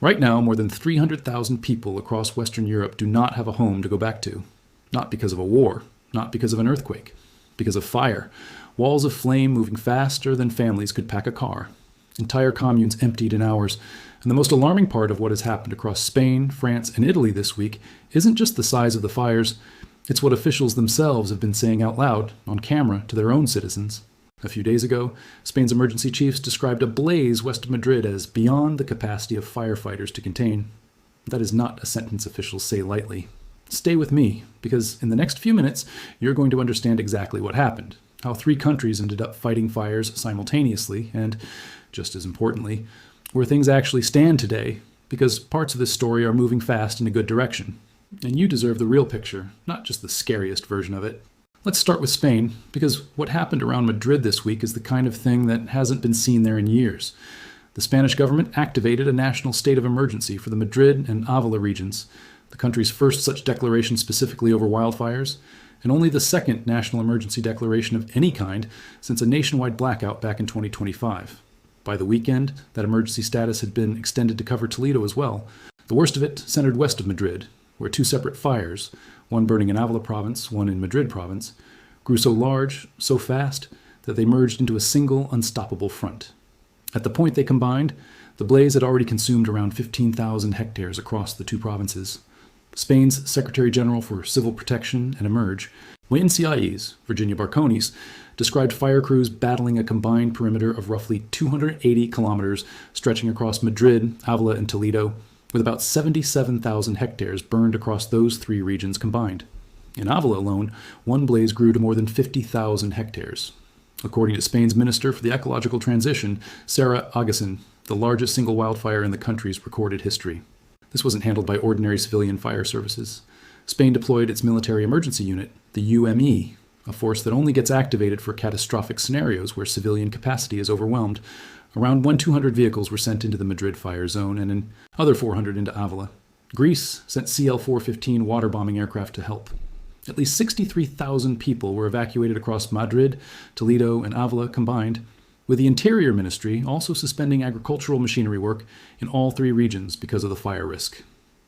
Right now, more than 300,000 people across Western Europe do not have a home to go back to. Not because of a war, not because of an earthquake, because of fire. Walls of flame moving faster than families could pack a car. Entire communes emptied in hours. And the most alarming part of what has happened across Spain, France, and Italy this week isn't just the size of the fires, it's what officials themselves have been saying out loud, on camera, to their own citizens. A few days ago, Spain's emergency chiefs described a blaze west of Madrid as beyond the capacity of firefighters to contain. That is not a sentence officials say lightly. Stay with me, because in the next few minutes, you're going to understand exactly what happened, how 3 countries ended up fighting fires simultaneously, and, just as importantly, where things actually stand today, because parts of this story are moving fast in a good direction. And you deserve the real picture, not just the scariest version of it. Let's start with Spain, because what happened around Madrid this week is the kind of thing that hasn't been seen there in years. The Spanish government activated a national state of emergency for the Madrid and Avila regions, the country's first such declaration specifically over wildfires, and only the second national emergency declaration of any kind since a nationwide blackout back in 2025. By the weekend, that emergency status had been extended to cover Toledo as well. The worst of it centered west of Madrid, where 2 separate fires, one burning in Avila province, one in Madrid province, grew so large, so fast, that they merged into a single unstoppable front. At the point they combined, the blaze had already consumed around 15,000 hectares across the 2 provinces. Spain's Secretary General for Civil Protection and Emerge, Wayne Ciais, Virginia Barconis, described fire crews battling a combined perimeter of roughly 280 kilometers stretching across Madrid, Avila, and Toledo, with about 77,000 hectares burned across those 3 regions combined. In Avila alone, one blaze grew to more than 50,000 hectares. According to Spain's Minister for the Ecological Transition, Sarah Agassiz, the largest single wildfire in the country's recorded history. This wasn't handled by ordinary civilian fire services. Spain deployed its military emergency unit, the UME, a force that only gets activated for catastrophic scenarios where civilian capacity is overwhelmed. Around 1,200 vehicles were sent into the Madrid fire zone and another 400 into Avila. Greece sent CL-415 water bombing aircraft to help. At least 63,000 people were evacuated across Madrid, Toledo, and Avila combined, with the Interior Ministry also suspending agricultural machinery work in all 3 regions because of the fire risk.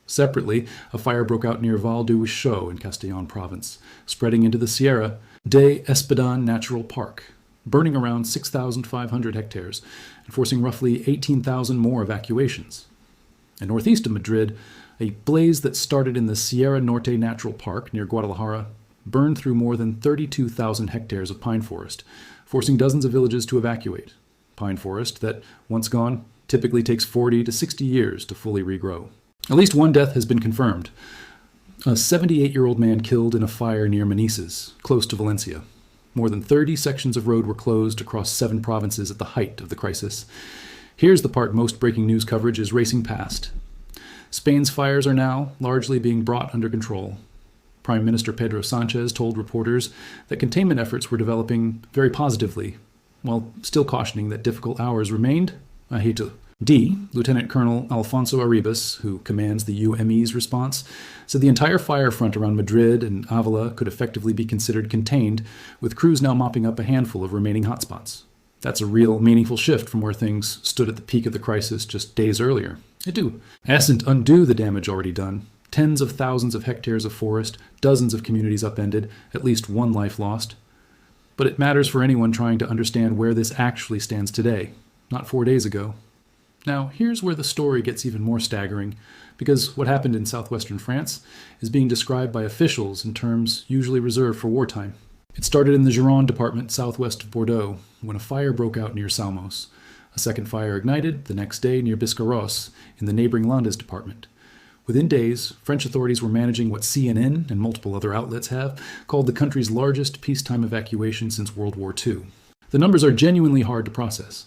Separately, a fire broke out near Val du Huichot in Castellón province, spreading into the Sierra de Espadán Natural Park, burning around 6,500 hectares and forcing roughly 18,000 more evacuations. And northeast of Madrid, a blaze that started in the Sierra Norte Natural Park near Guadalajara burned through more than 32,000 hectares of pine forest, forcing dozens of villages to evacuate. Pine forest that, once gone, typically takes 40 to 60 years to fully regrow. At least one death has been confirmed. A 78-year-old man killed in a fire near Manises, close to Valencia. More than 30 sections of road were closed across 7 provinces at the height of the crisis. Here's the part most breaking news coverage is racing past. Spain's fires are now largely being brought under control. Prime Minister Pedro Sanchez told reporters that containment efforts were developing very positively, while still cautioning that difficult hours remained ahead. Lieutenant Colonel Alfonso Arribas, who commands the UME's response, said the entire fire front around Madrid and Avila could effectively be considered contained, with crews now mopping up a handful of remaining hotspots. That's a real, meaningful shift from where things stood at the peak of the crisis just days earlier. It hasn't undo the damage already done. Tens of thousands of hectares of forest, dozens of communities upended, at least one life lost. But it matters for anyone trying to understand where this actually stands today, not 4 days ago. Now, here's where the story gets even more staggering, because what happened in southwestern France is being described by officials in terms usually reserved for wartime. It started in the Gironde department southwest of Bordeaux, when a fire broke out near Salmos. A second fire ignited the next day near Biscarrosse in the neighboring Landes department. Within days, French authorities were managing what CNN and multiple other outlets have called the country's largest peacetime evacuation since World War II. The numbers are genuinely hard to process.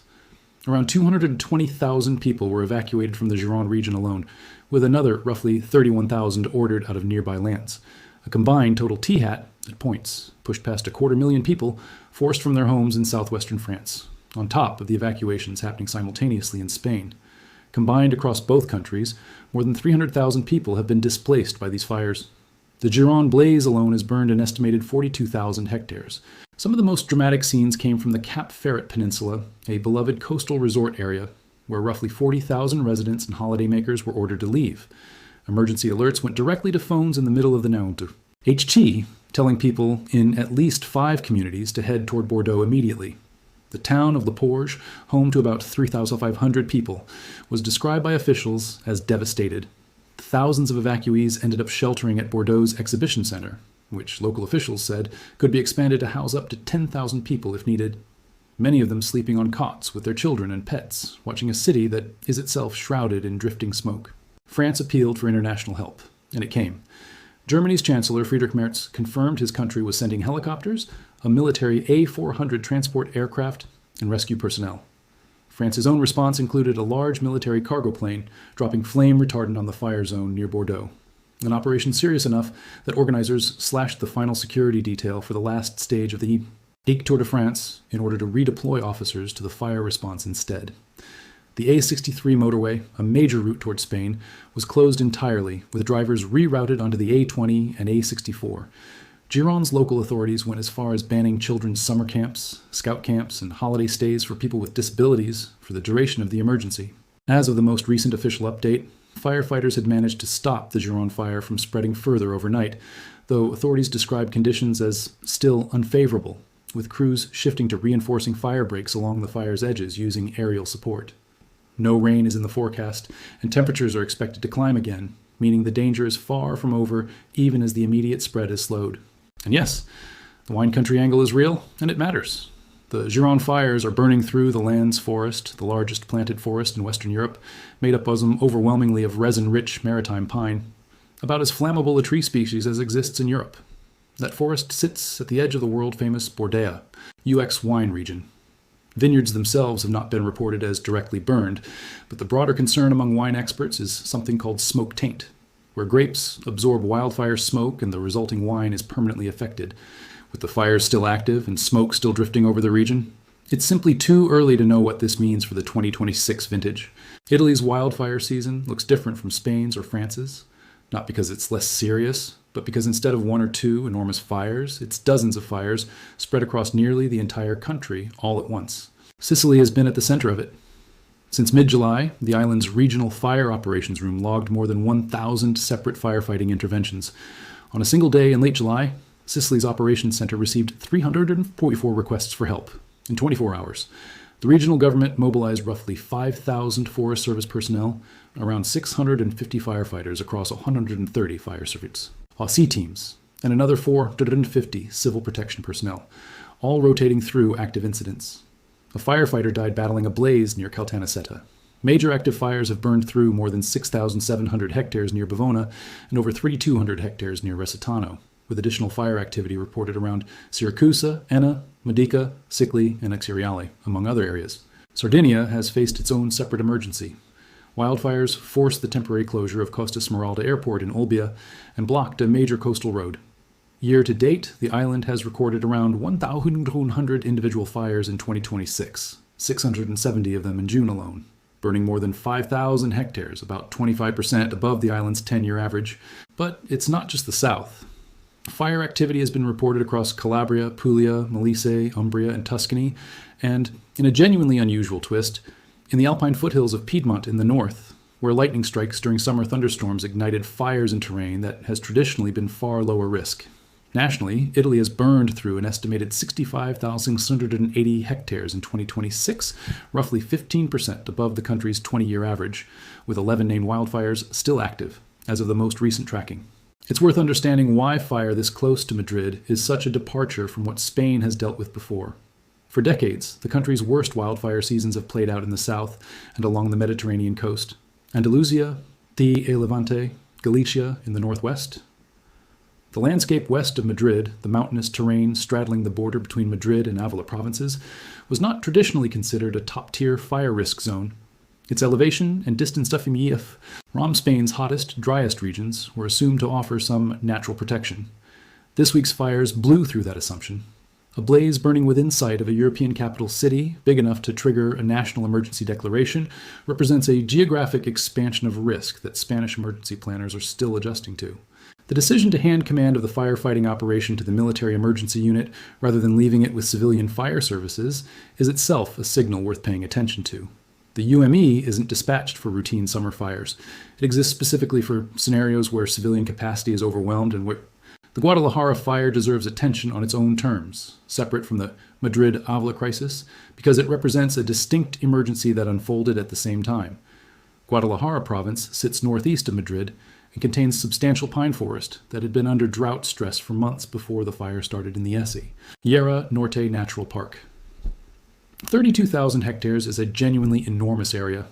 Around 220,000 people were evacuated from the Gironde region alone, with another roughly 31,000 ordered out of nearby lands. A combined total THAT, at points, pushed past 250,000 people forced from their homes in southwestern France, on top of the evacuations happening simultaneously in Spain. Combined across both countries, more than 300,000 people have been displaced by these fires. The Gironde blaze alone has burned an estimated 42,000 hectares. Some of the most dramatic scenes came from the Cap Ferret Peninsula, a beloved coastal resort area. where roughly 40,000 residents and holidaymakers were ordered to leave. Emergency alerts went directly to phones in the middle of the Nantes. HT telling people in at least 5 communities to head toward Bordeaux immediately. The town of Le Porge, home to about 3,500 people, was described by officials as devastated. Thousands of evacuees ended up sheltering at Bordeaux's exhibition center, which local officials said could be expanded to house up to 10,000 people if needed. Many of them sleeping on cots with their children and pets, watching a city that is itself shrouded in drifting smoke. France appealed for international help, and it came. Germany's Chancellor Friedrich Merz confirmed his country was sending helicopters, a military A-400 transport aircraft, and rescue personnel. France's own response included a large military cargo plane dropping flame retardant on the fire zone near Bordeaux, an operation serious enough that organizers slashed the final security detail for the last stage of the Eight Tour de France in order to redeploy officers to the fire response instead. The A63 motorway, a major route toward Spain, was closed entirely, with drivers rerouted onto the A20 and A64. Gironde's local authorities went as far as banning children's summer camps, scout camps, and holiday stays for people with disabilities for the duration of the emergency. As of the most recent official update, firefighters had managed to stop the Gironde fire from spreading further overnight, though authorities described conditions as still unfavorable, with crews shifting to reinforcing fire breaks along the fire's edges using aerial support. No rain is in the forecast, and temperatures are expected to climb again, meaning the danger is far from over even as the immediate spread is slowed. And yes, the wine country angle is real, and it matters. The Gironde fires are burning through the Landes forest, the largest planted forest in Western Europe, made up overwhelmingly of resin-rich maritime pine, about as flammable a tree species as exists in Europe. That forest sits at the edge of the world-famous Bordeaux, UX wine region. Vineyards themselves have not been reported as directly burned, but the broader concern among wine experts is something called smoke taint, where grapes absorb wildfire smoke and the resulting wine is permanently affected. With the fires still active and smoke still drifting over the region, it's simply too early to know what this means for the 2026 vintage. Italy's wildfire season looks different from Spain's or France's, not because it's less serious, but because instead of 1 or 2 enormous fires, it's dozens of fires spread across nearly the entire country all at once. Sicily has been at the center of it. Since mid-July, the island's regional fire operations room logged more than 1,000 separate firefighting interventions. On a single day in late July, Sicily's operations center received 344 requests for help in 24 hours. The regional government mobilized roughly 5,000 Forest Service personnel, around 650 firefighters across 130 fire services, sea teams, and another 450 civil protection personnel, all rotating through active incidents. A firefighter died battling a blaze near Caltanissetta. Major active fires have burned through more than 6,700 hectares near Bavona and over 3,200 hectares near Resitano, with additional fire activity reported around Siracusa, Enna, Modica, Sicily, and Exiriale, among other areas. Sardinia has faced its own separate emergency. Wildfires forced the temporary closure of Costa Smeralda Airport in Olbia and blocked a major coastal road. Year to date, the island has recorded around 1,100 individual fires in 2026, 670 of them in June alone, burning more than 5,000 hectares, about 25% above the island's 10-year average. But it's not just the south. Fire activity has been reported across Calabria, Puglia, Molise, Umbria, and Tuscany, and, in a genuinely unusual twist, in the alpine foothills of Piedmont in the north, where lightning strikes during summer thunderstorms ignited fires in terrain that has traditionally been far lower risk. Nationally, Italy has burned through an estimated 65,680 hectares in 2026, roughly 15% above the country's 20-year average, with 11 named wildfires still active, as of the most recent tracking. It's worth understanding why fire this close to Madrid is such a departure from what Spain has dealt with before. For decades, the country's worst wildfire seasons have played out in the south and along the Mediterranean coast. Andalusia, the Levante, Galicia in the northwest. The landscape west of Madrid, the mountainous terrain straddling the border between Madrid and Avila provinces, was not traditionally considered a top-tier fire risk zone. Its elevation and distance from Spain's hottest, driest regions were assumed to offer some natural protection. This week's fires blew through that assumption. A blaze burning within sight of a European capital city, big enough to trigger a national emergency declaration, represents a geographic expansion of risk that Spanish emergency planners are still adjusting to. The decision to hand command of the firefighting operation to the military emergency unit rather than leaving it with civilian fire services is itself a signal worth paying attention to. The UME isn't dispatched for routine summer fires. It exists specifically for scenarios where civilian capacity is overwhelmed and where the Guadalajara fire deserves attention on its own terms, separate from the Madrid-Ávila crisis, because it represents a distinct emergency that unfolded at the same time. Guadalajara province sits northeast of Madrid and contains substantial pine forest that had been under drought stress for months before the fire started in the ESI. Sierra Norte Natural Park. 32,000 hectares is a genuinely enormous area,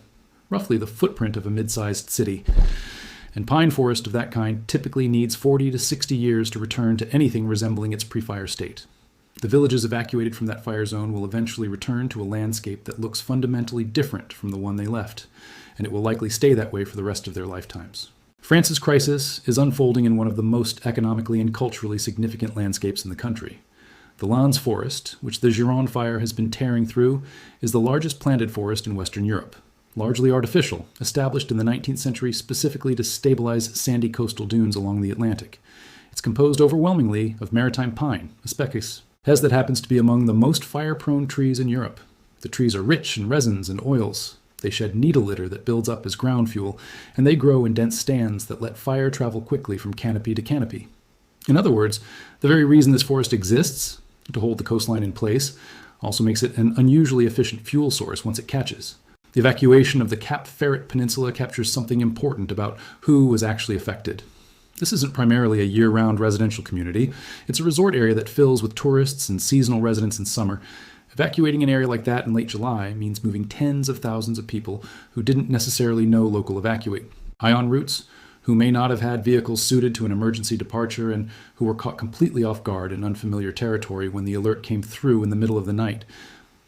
roughly the footprint of a mid-sized city. And pine forest of that kind typically needs 40 to 60 years to return to anything resembling its pre-fire state. The villages evacuated from that fire zone will eventually return to a landscape that looks fundamentally different from the one they left, and it will likely stay that way for the rest of their lifetimes. France's crisis is unfolding in one of the most economically and culturally significant landscapes in the country. The Landes forest, which the Gironde fire has been tearing through, is the largest planted forest in Western Europe. Largely artificial, established in the 19th century specifically to stabilize sandy coastal dunes along the Atlantic. It's composed overwhelmingly of maritime pine, Aspecus, Hes that happens to be among the most fire-prone trees in Europe. The trees are rich in resins and oils. They shed needle litter that builds up as ground fuel, and they grow in dense stands that let fire travel quickly from canopy to canopy. In other words, the very reason this forest exists, to hold the coastline in place, also makes it an unusually efficient fuel source once it catches. The evacuation of the Cap Ferret Peninsula captures something important about who was actually affected. This isn't primarily a year-round residential community. It's a resort area that fills with tourists and seasonal residents in summer. Evacuating an area like that in late July means moving tens of thousands of people who didn't necessarily know local evacuate. High-on routes, who may not have had vehicles suited to an emergency departure and who were caught completely off guard in unfamiliar territory when the alert came through in the middle of the night.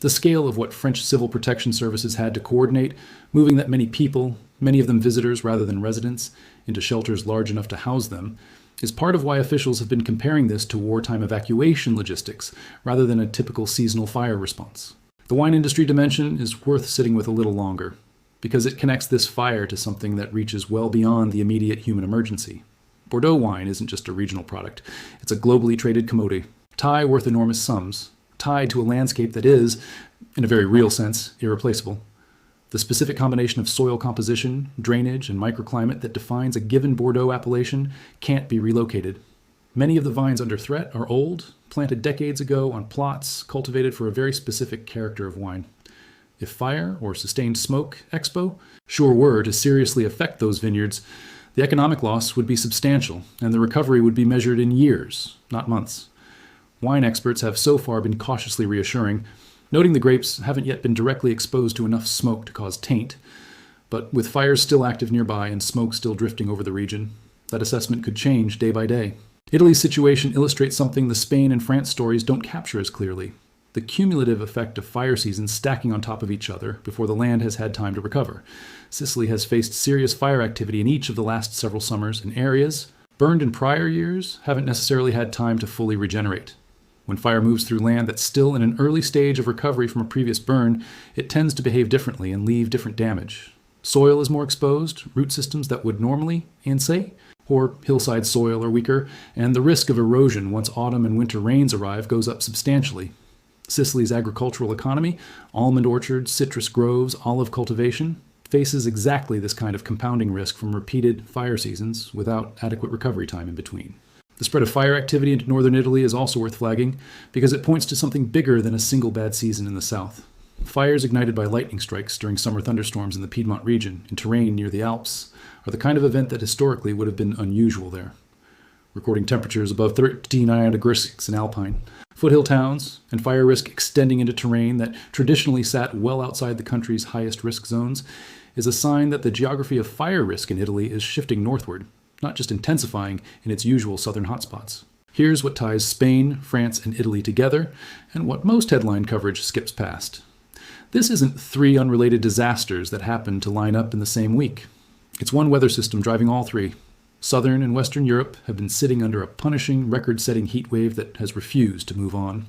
The scale of what French civil protection services had to coordinate, moving that many people, many of them visitors rather than residents, into shelters large enough to house them, is part of why officials have been comparing this to wartime evacuation logistics rather than a typical seasonal fire response. The wine industry dimension is worth sitting with a little longer, because it connects this fire to something that reaches well beyond the immediate human emergency. Bordeaux wine isn't just a regional product, it's a globally traded commodity, worth enormous sums, tied to a landscape that is, in a very real sense, irreplaceable. The specific combination of soil composition, drainage, and microclimate that defines a given Bordeaux appellation can't be relocated. Many of the vines under threat are old, planted decades ago on plots cultivated for a very specific character of wine. If fire or sustained smoke expo sure were to seriously affect those vineyards, the economic loss would be substantial, and the recovery would be measured in years, not months. Wine experts have so far been cautiously reassuring, noting the grapes haven't yet been directly exposed to enough smoke to cause taint. But with fires still active nearby and smoke still drifting over the region, that assessment could change day by day. Italy's situation illustrates something the Spain and France stories don't capture as clearly: the cumulative effect of fire seasons stacking on top of each other before the land has had time to recover. Sicily has faced serious fire activity in each of the last several summers, and areas burned in prior years haven't necessarily had time to fully regenerate. When fire moves through land that's still in an early stage of recovery from a previous burn, it tends to behave differently and leave different damage. Soil is more exposed, root systems that would normally, or hillside soil are weaker, and the risk of erosion once autumn and winter rains arrive goes up substantially. Sicily's agricultural economy, almond orchards, citrus groves, olive cultivation, faces exactly this kind of compounding risk from repeated fire seasons without adequate recovery time in between. The spread of fire activity into northern Italy is also worth flagging because it points to something bigger than a single bad season in the south. Fires ignited by lightning strikes during summer thunderstorms in the Piedmont region, in terrain near the Alps, are the kind of event that historically would have been unusual there. Recording temperatures above 13 degrees in Alpine, foothill towns, and fire risk extending into terrain that traditionally sat well outside the country's highest risk zones is a sign that the geography of fire risk in Italy is shifting northward, not just intensifying in its usual southern hotspots. Here's what ties Spain, France, and Italy together, and what most headline coverage skips past. This isn't three unrelated disasters that happened to line up in the same week. It's one weather system driving all three. Southern and Western Europe have been sitting under a punishing, record-setting heat wave that has refused to move on.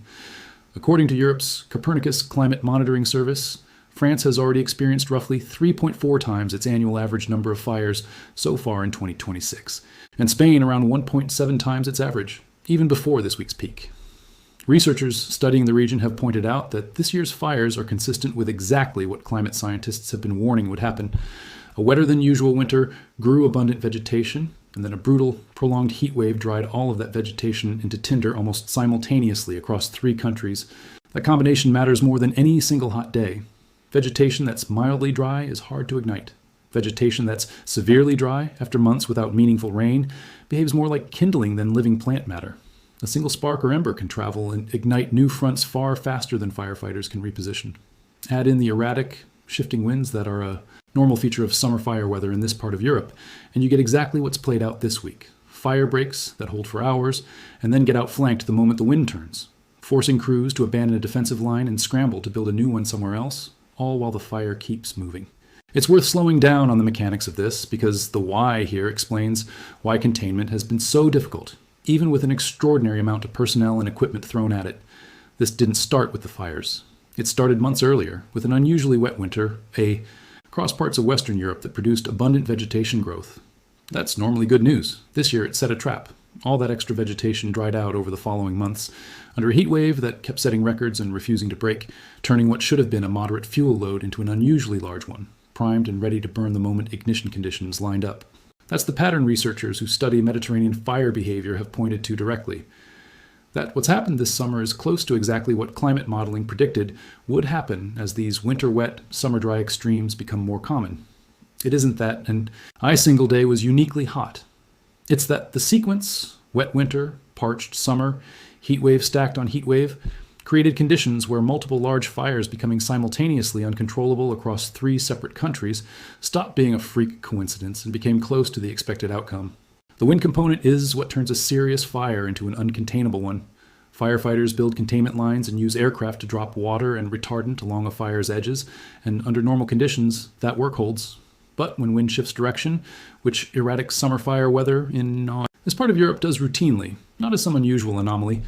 According to Europe's Copernicus Climate Monitoring Service, France has already experienced roughly 3.4 times its annual average number of fires so far in 2026, and Spain around 1.7 times its average, even before this week's peak. Researchers studying the region have pointed out that this year's fires are consistent with exactly what climate scientists have been warning would happen. A wetter than usual winter grew abundant vegetation, and then a brutal, prolonged heat wave dried all of that vegetation into tinder almost simultaneously across 3 countries. That combination matters more than any single hot day. Vegetation that's mildly dry is hard to ignite. Vegetation that's severely dry after months without meaningful rain behaves more like kindling than living plant matter. A single spark or ember can travel and ignite new fronts far faster than firefighters can reposition. Add in the erratic, shifting winds that are a normal feature of summer fire weather in this part of Europe, and you get exactly what's played out this week. Fire breaks that hold for hours and then get outflanked the moment the wind turns, forcing crews to abandon a defensive line and scramble to build a new one somewhere else, all while the fire keeps moving. It's worth slowing down on the mechanics of this, because the why here explains why containment has been so difficult, even with an extraordinary amount of personnel and equipment thrown at it. This didn't start with the fires. It started months earlier, with an unusually wet winter, across parts of Western Europe that produced abundant vegetation growth. That's normally good news. This year it set a trap. All that extra vegetation dried out over the following months, under a heat wave that kept setting records and refusing to break, turning what should have been a moderate fuel load into an unusually large one, primed and ready to burn the moment ignition conditions lined up. That's the pattern researchers who study Mediterranean fire behavior have pointed to directly. That what's happened this summer is close to exactly what climate modeling predicted would happen as these winter wet, summer dry extremes become more common. It isn't that an single day was uniquely hot. It's that the sequence, wet winter, parched summer, heat wave stacked on heat wave, created conditions where multiple large fires becoming simultaneously uncontrollable across 3 separate countries stopped being a freak coincidence and became close to the expected outcome. The wind component is what turns a serious fire into an uncontainable one. Firefighters build containment lines and use aircraft to drop water and retardant along a fire's edges, and under normal conditions, that work holds. But when wind shifts direction, which erratic summer fire weather in this part of Europe does routinely, not as some unusual anomaly,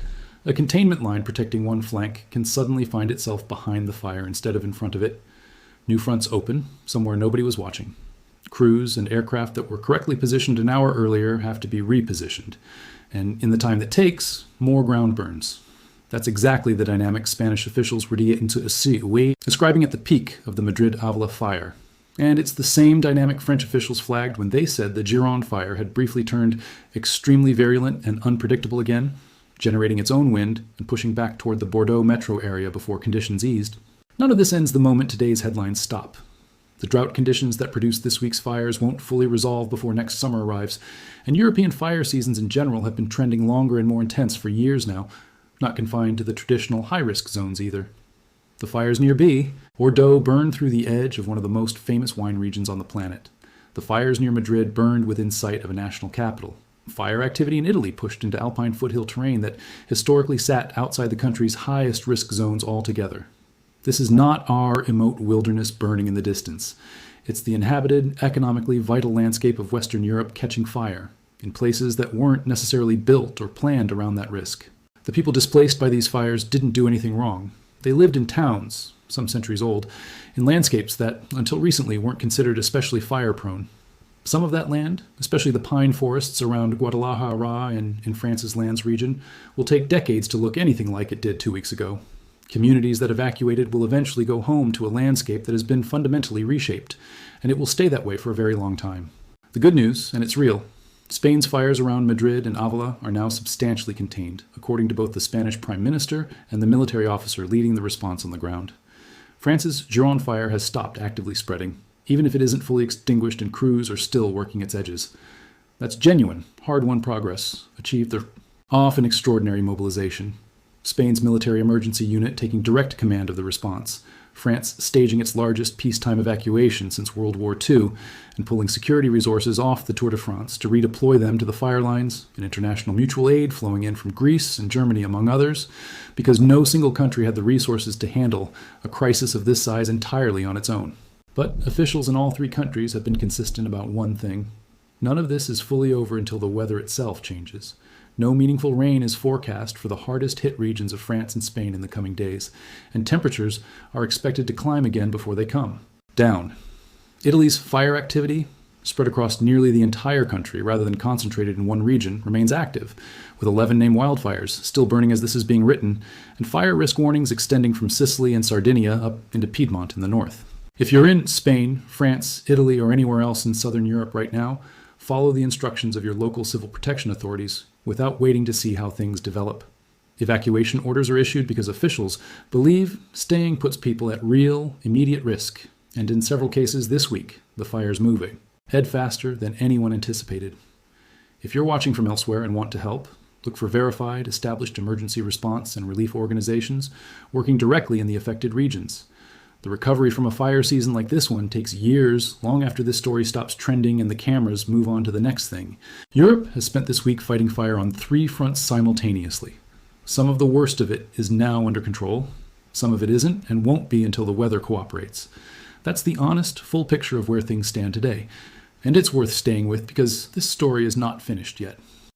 a containment line protecting one flank can suddenly find itself behind the fire instead of in front of it. New fronts open, somewhere nobody was watching. Crews and aircraft that were correctly positioned an hour earlier have to be repositioned. And in the time that takes, more ground burns. That's exactly the dynamic Spanish officials were describing at the peak of the Madrid-Ávila fire. And it's the same dynamic French officials flagged when they said the Gironde fire had briefly turned extremely virulent and unpredictable again, generating its own wind and pushing back toward the Bordeaux metro area before conditions eased. None of this ends the moment today's headlines stop. The drought conditions that produced this week's fires won't fully resolve before next summer arrives, and European fire seasons in general have been trending longer and more intense for years now, not confined to the traditional high-risk zones either. The fires near Bordeaux burned through the edge of one of the most famous wine regions on the planet. The fires near Madrid burned within sight of a national capital. Fire activity in Italy pushed into alpine foothill terrain that historically sat outside the country's highest risk zones altogether. This is not our remote wilderness burning in the distance. It's the inhabited, economically vital landscape of Western Europe catching fire, in places that weren't necessarily built or planned around that risk. The people displaced by these fires didn't do anything wrong. They lived in towns, some centuries old, in landscapes that, until recently, weren't considered especially fire-prone. Some of that land, especially the pine forests around Guadalajara and in France's Landes region, will take decades to look anything like it did 2 weeks ago. Communities that evacuated will eventually go home to a landscape that has been fundamentally reshaped, and it will stay that way for a very long time. The good news, and it's real, Spain's fires around Madrid and Ávila are now substantially contained, according to both the Spanish Prime Minister and the military officer leading the response on the ground. France's Gironde fire has stopped actively spreading, even if it isn't fully extinguished and crews are still working its edges. That's genuine, hard-won progress, achieved through often extraordinary mobilization. Spain's military emergency unit taking direct command of the response, France staging its largest peacetime evacuation since World War II, and pulling security resources off the Tour de France to redeploy them to the fire lines, and international mutual aid flowing in from Greece and Germany, among others, because no single country had the resources to handle a crisis of this size entirely on its own. But officials in all 3 countries have been consistent about one thing. None of this is fully over until the weather itself changes. No meaningful rain is forecast for the hardest hit regions of France and Spain in the coming days, and temperatures are expected to climb again before they come down. Italy's fire activity, spread across nearly the entire country rather than concentrated in one region, remains active, with 11 named wildfires still burning as this is being written, and fire risk warnings extending from Sicily and Sardinia up into Piedmont in the north. If you're in Spain, France, Italy, or anywhere else in southern Europe right now, follow the instructions of your local civil protection authorities without waiting to see how things develop. Evacuation orders are issued because officials believe staying puts people at real, immediate risk, and in several cases this week, the fire's moving. Head faster than anyone anticipated. If you're watching from elsewhere and want to help, look for verified, established emergency response and relief organizations working directly in the affected regions. The recovery from a fire season like this one takes years, long after this story stops trending and the cameras move on to the next thing. Europe has spent this week fighting fire on 3 fronts simultaneously. Some of the worst of it is now under control. Some of it isn't and won't be until the weather cooperates. That's the honest, full picture of where things stand today. And it's worth staying with because this story is not finished yet.